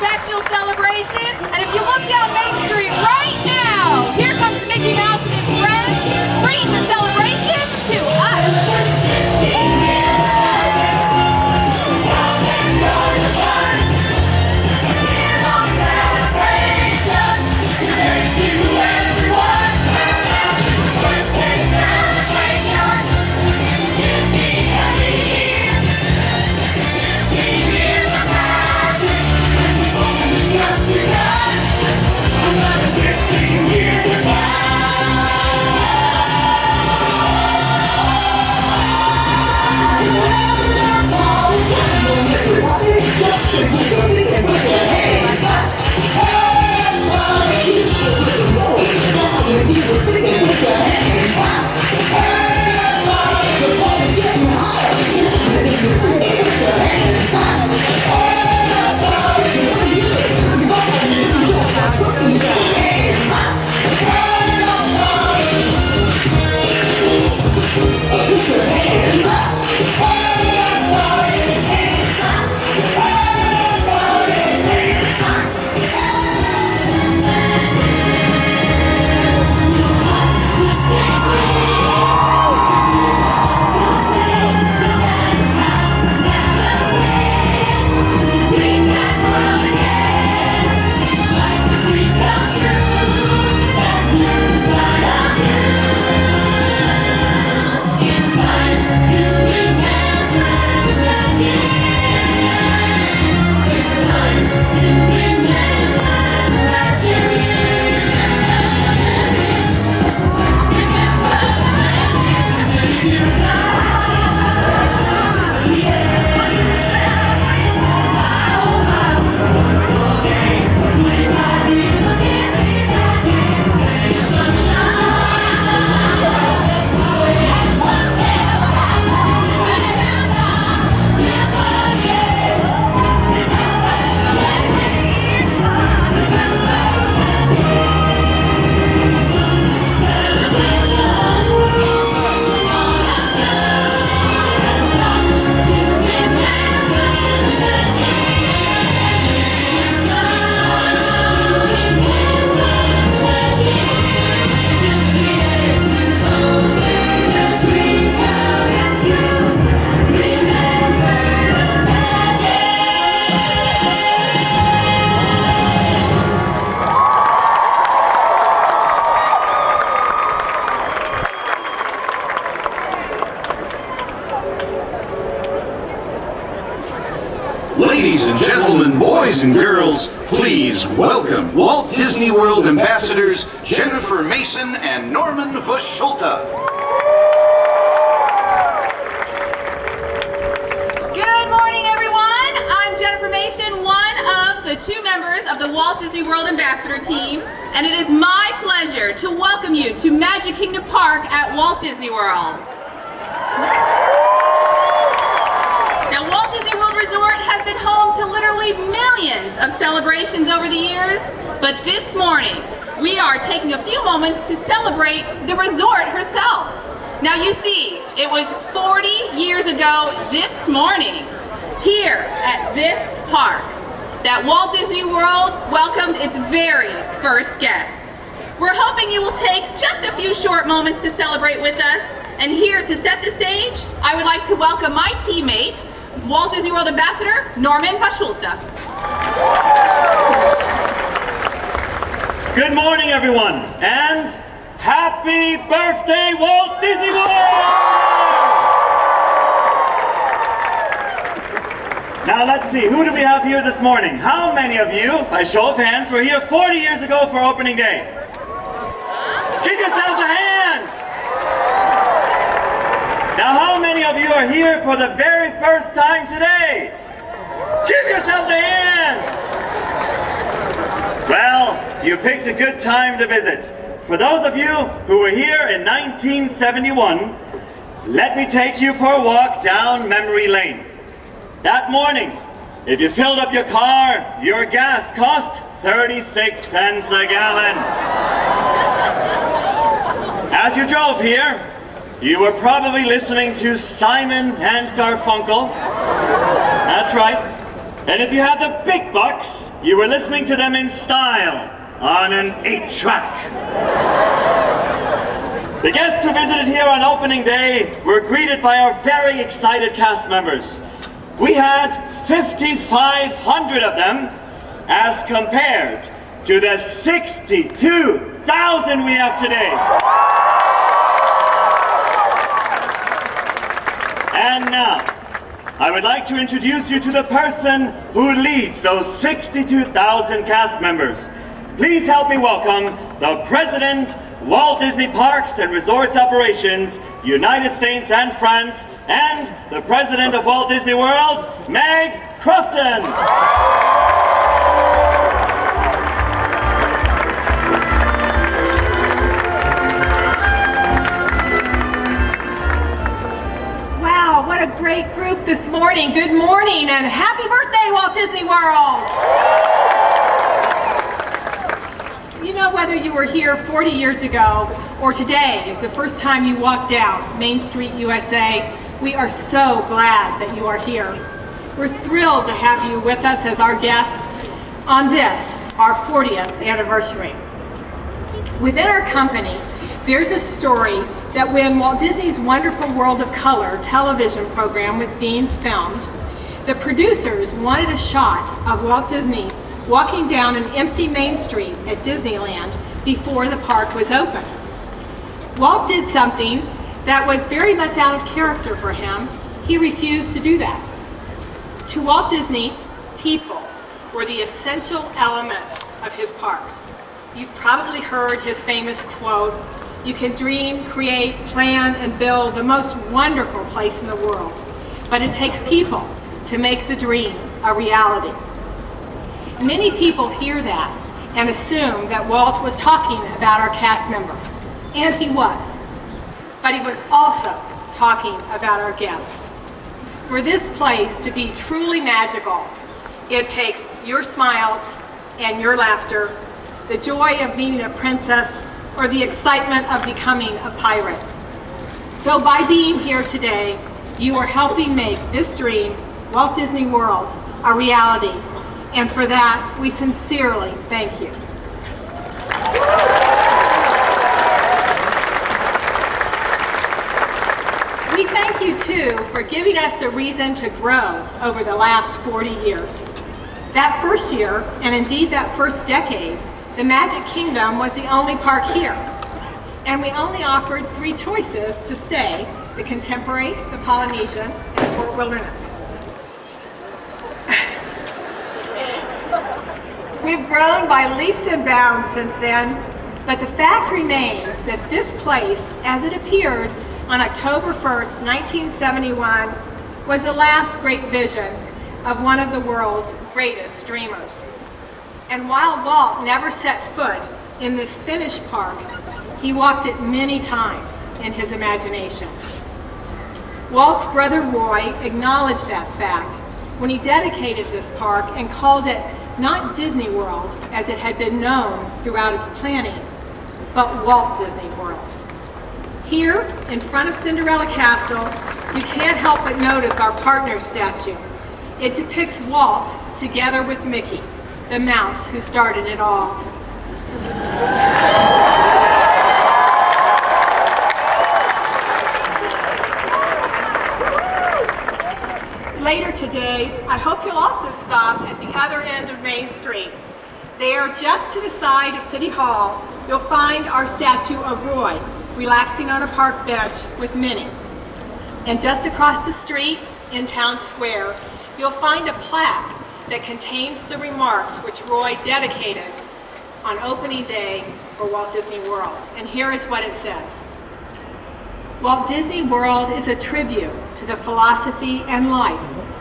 special celebration. And if you look down Main Street right now, here comes Mickey Mouse and his friends, bringing the celebration to us. Ladies and gentlemen, boys and girls, please welcome Walt Disney World ambassadors Jennifer Mason and Norman Verschulta. Good morning, everyone. I'm Jennifer Mason, one of the two members of the Walt Disney World Ambassador team, and it is my pleasure to welcome you to Magic Kingdom Park at Walt Disney World. Now, Walt Disney World Resort has been home to literally millions of celebrations over the years, but this morning, we are taking a few moments to celebrate the resort herself. Now, you see, it was 40 years ago this morning, here at this park, that Walt Disney World welcomed its very first guests. We're hoping you will take just a few short moments to celebrate with us, and here to set the stage, I would like to welcome my teammate, Walt Disney World Ambassador Norman Verschulta. Good morning, everyone, and happy birthday, Walt Disney World! Now let's see, who do we have here this morning? How many of you, by show of hands, were here 40 years ago for opening day? Give yourselves a hand! Now, how many of you are here for the very first time today? Give yourselves a hand! Well, you picked a good time to visit. For those of you who were here in 1971, let me take you for a walk down memory lane. That morning, if you filled up your car, your gas cost 36 cents a gallon. As you drove here, you were probably listening to Simon and Garfunkel. That's right. And if you had the big bucks, you were listening to them in style on an 8-track. The guests who visited here on opening day were greeted by our very excited cast members. We had 5,500 of them as compared to the 62,000 we have today. And now, I would like to introduce you to the person who leads those 62,000 cast members. Please help me welcome the President, Walt Disney Parks and Resorts Operations, United States and France, and the President of Walt Disney World, Meg Crofton. Wow, what a great group this morning. Good morning and happy birthday, Walt Disney World. You know, whether you were here 40 years ago or today is the first time you walked down Main Street, USA, we are so glad that you are here. We're thrilled to have you with us as our guests on this, our 40th anniversary. Within our company, there's a story that when Walt Disney's Wonderful World of Color television program was being filmed, the producers wanted a shot of Walt Disney walking down an empty Main Street at Disneyland before the park was open. Walt did something that was very much out of character for him. He refused to do that. To Walt Disney, people were the essential element of his parks. You've probably heard his famous quote, "You can dream, create, plan, and build the most wonderful place in the world, but it takes people to make the dream a reality." Many people hear that and assume that Walt was talking about our cast members, and he was. But he was also talking about our guests. For this place to be truly magical, it takes your smiles and your laughter, the joy of meeting a princess, or the excitement of becoming a pirate. So by being here today, you are helping make this dream, Walt Disney World, a reality. And for that, we sincerely thank you. We thank you too for giving us a reason to grow over the last 40 years. That first year, and indeed that first decade, the Magic Kingdom was the only park here. And we only offered 3 choices to stay: the Contemporary, the Polynesian, and Fort Wilderness. We've grown by leaps and bounds since then, but the fact remains that this place, as it appeared on October 1st, 1971, was the last great vision of one of the world's greatest dreamers. And while Walt never set foot in this finished park, he walked it many times in his imagination. Walt's brother Roy acknowledged that fact when he dedicated this park and called it not Disney World, as it had been known throughout its planning, but Walt Disney World. Here, in front of Cinderella Castle, you can't help but notice our partner statue. It depicts Walt together with Mickey, the mouse who started it all. Later today, I hope you'll also stop at the other end of Main Street. There, just to the side of City Hall, you'll find our statue of Roy, relaxing on a park bench with Minnie. And just across the street, in Town Square, you'll find a plaque that contains the remarks which Roy dedicated on opening day for Walt Disney World. And here is what it says. Walt Disney World is a tribute to the philosophy and life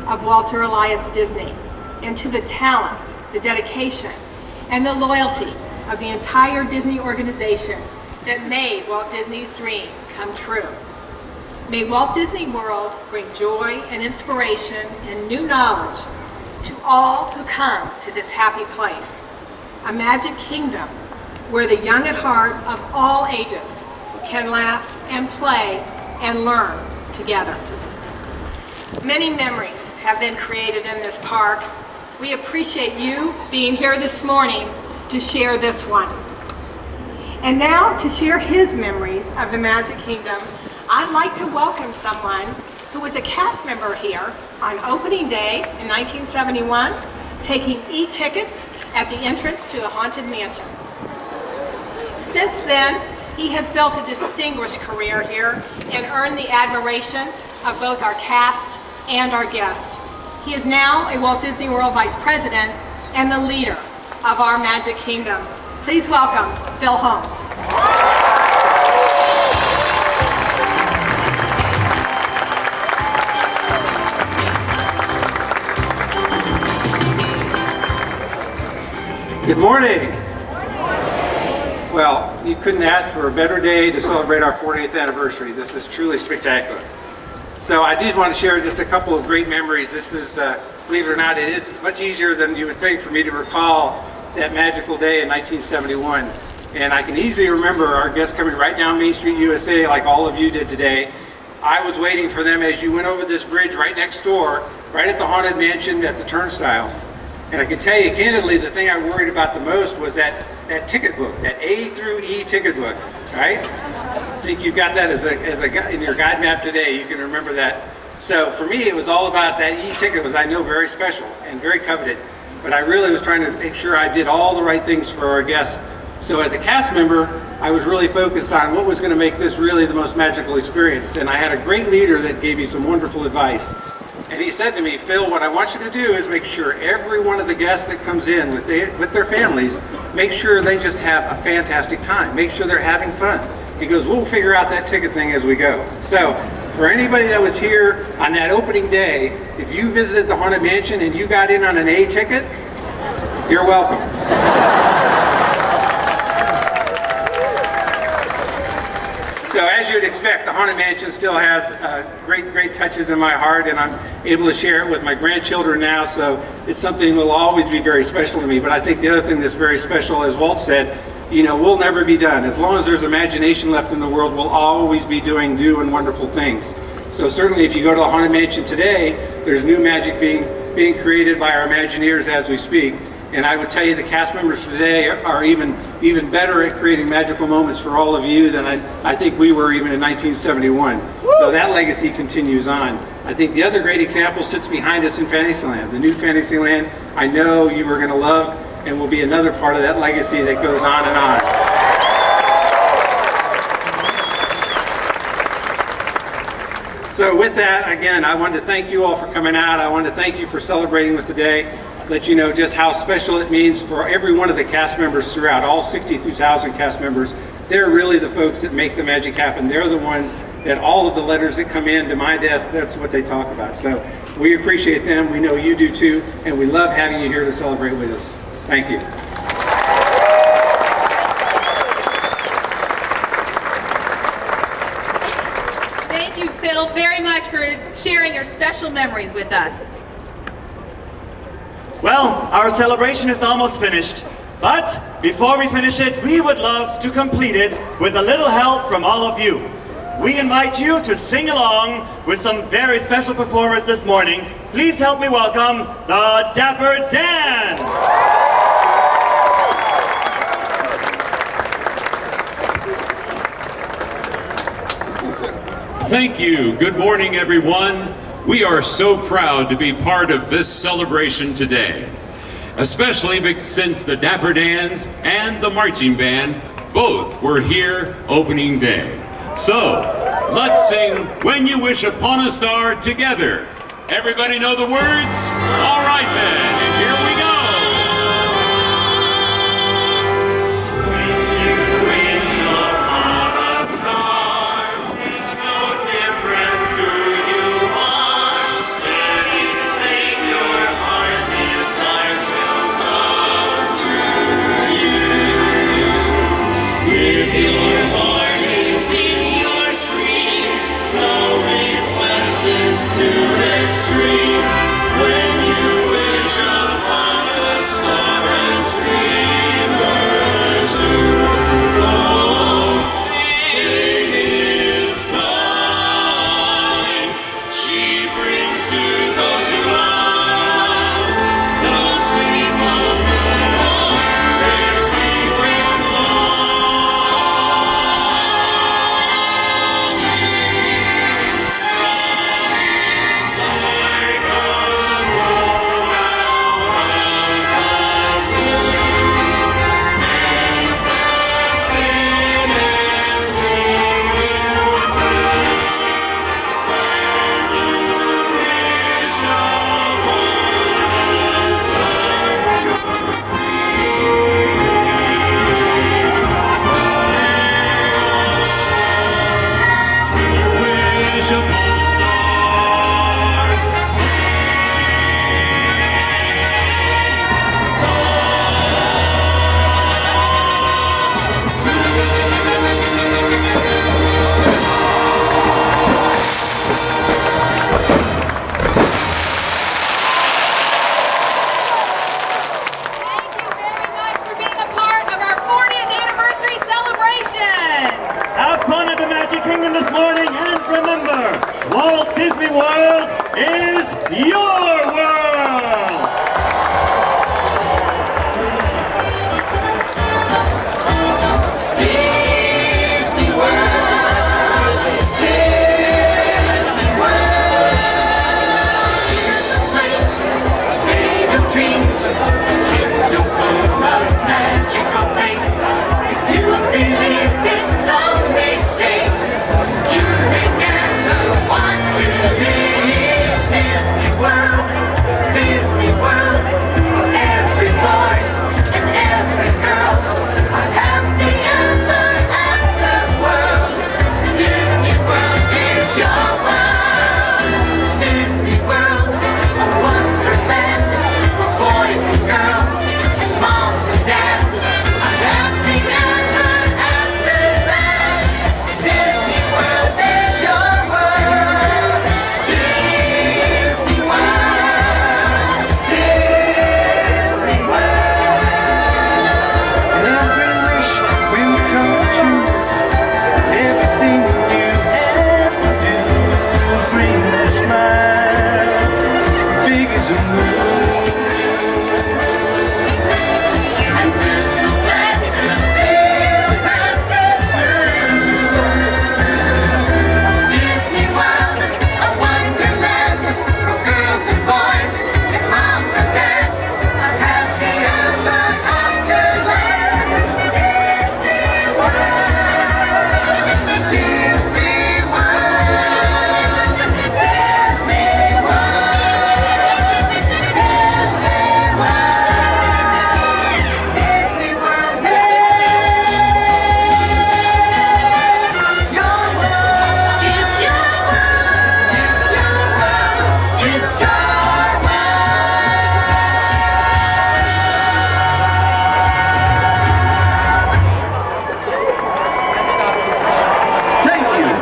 of Walter Elias Disney, and to the talents, the dedication, and the loyalty of the entire Disney organization that made Walt Disney's dream come true. May Walt Disney World bring joy and inspiration and new knowledge to all who come to this happy place, a magic kingdom where the young at heart of all ages can laugh and play and learn together. Many memories have been created in this park, We appreciate you being here this morning to share this one. And now, to share his memories of the Magic Kingdom, I'd like to welcome someone who was a cast member here on opening day in 1971, taking e-tickets at the entrance to the Haunted Mansion. Since then, he has built a distinguished career here and earned the admiration of both our cast and our guests. He is now a Walt Disney World Vice President and the leader of our Magic Kingdom. Please welcome Phil Holmes. Good morning. Well, you couldn't ask for a better day to celebrate our 40th anniversary. This is truly spectacular. So I did want to share just a couple of great memories. This is, believe it or not, it is much easier than you would think for me to recall that magical day in 1971. And I can easily remember our guests coming right down Main Street, USA, like all of you did today. I was waiting for them as you went over this bridge right next door, right at the Haunted Mansion at the turnstiles. And I can tell you candidly, the thing I worried about the most was that ticket book, that A through E ticket book, right? I think you've got that as a in your guide map today. You can remember that. So for me, it was all about that E ticket was, I know, very special and very coveted. But I really was trying to make sure I did all the right things for our guests. So as a cast member, I was really focused on what was going to make this really the most magical experience. And I had a great leader that gave me some wonderful advice. And he said to me, Phil, what I want you to do is make sure every one of the guests that comes in with their families, make sure they just have a fantastic time. Make sure they're having fun. He goes, we'll figure out that ticket thing as we go. So for anybody that was here on that opening day, if you visited the Haunted Mansion and you got in on an A ticket, you're welcome. So as you'd expect, the Haunted Mansion still has great touches in my heart, and I'm able to share it with my grandchildren now, so it's something that will always be very special to me. But I think the other thing that's very special, as Walt said, you know, we'll never be done. As long as there's imagination left in the world, we'll always be doing new and wonderful things. So certainly if you go to the Haunted Mansion today, there's new magic being created by our Imagineers as we speak. And I would tell you the cast members today are even better at creating magical moments for all of you than I think we were even in 1971. Woo! So that legacy continues on. I think the other great example sits behind us in Fantasyland. The new Fantasyland, I know you are going to love and will be another part of that legacy that goes on and on. So with that, again, I wanted to thank you all for coming out. I wanted to thank you for celebrating with today. Let you know just how special it means for every one of the cast members throughout, all 62,000 cast members. They're really the folks that make the magic happen. They're the ones that all of the letters that come in to my desk, that's what they talk about. So we appreciate them. We know you do too, and we love having you here to celebrate with us. Thank you. Thank you, Phil, very much for sharing your special memories with us. Well, our celebration is almost finished, but before we finish it, we would love to complete it with a little help from all of you. We invite you to sing along with some very special performers this morning. Please help me welcome the Dapper Dans! Thank you. Good morning, everyone. We are so proud to be part of this celebration today, especially since the Dapper Dans and the marching band both were here opening day. So, let's sing When You Wish Upon a Star together. Everybody know the words? All right then, and here we go. Extreme when you wish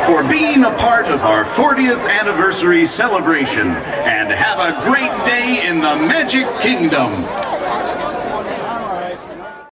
for being a part of our 40th anniversary celebration, and have a great day in the Magic Kingdom.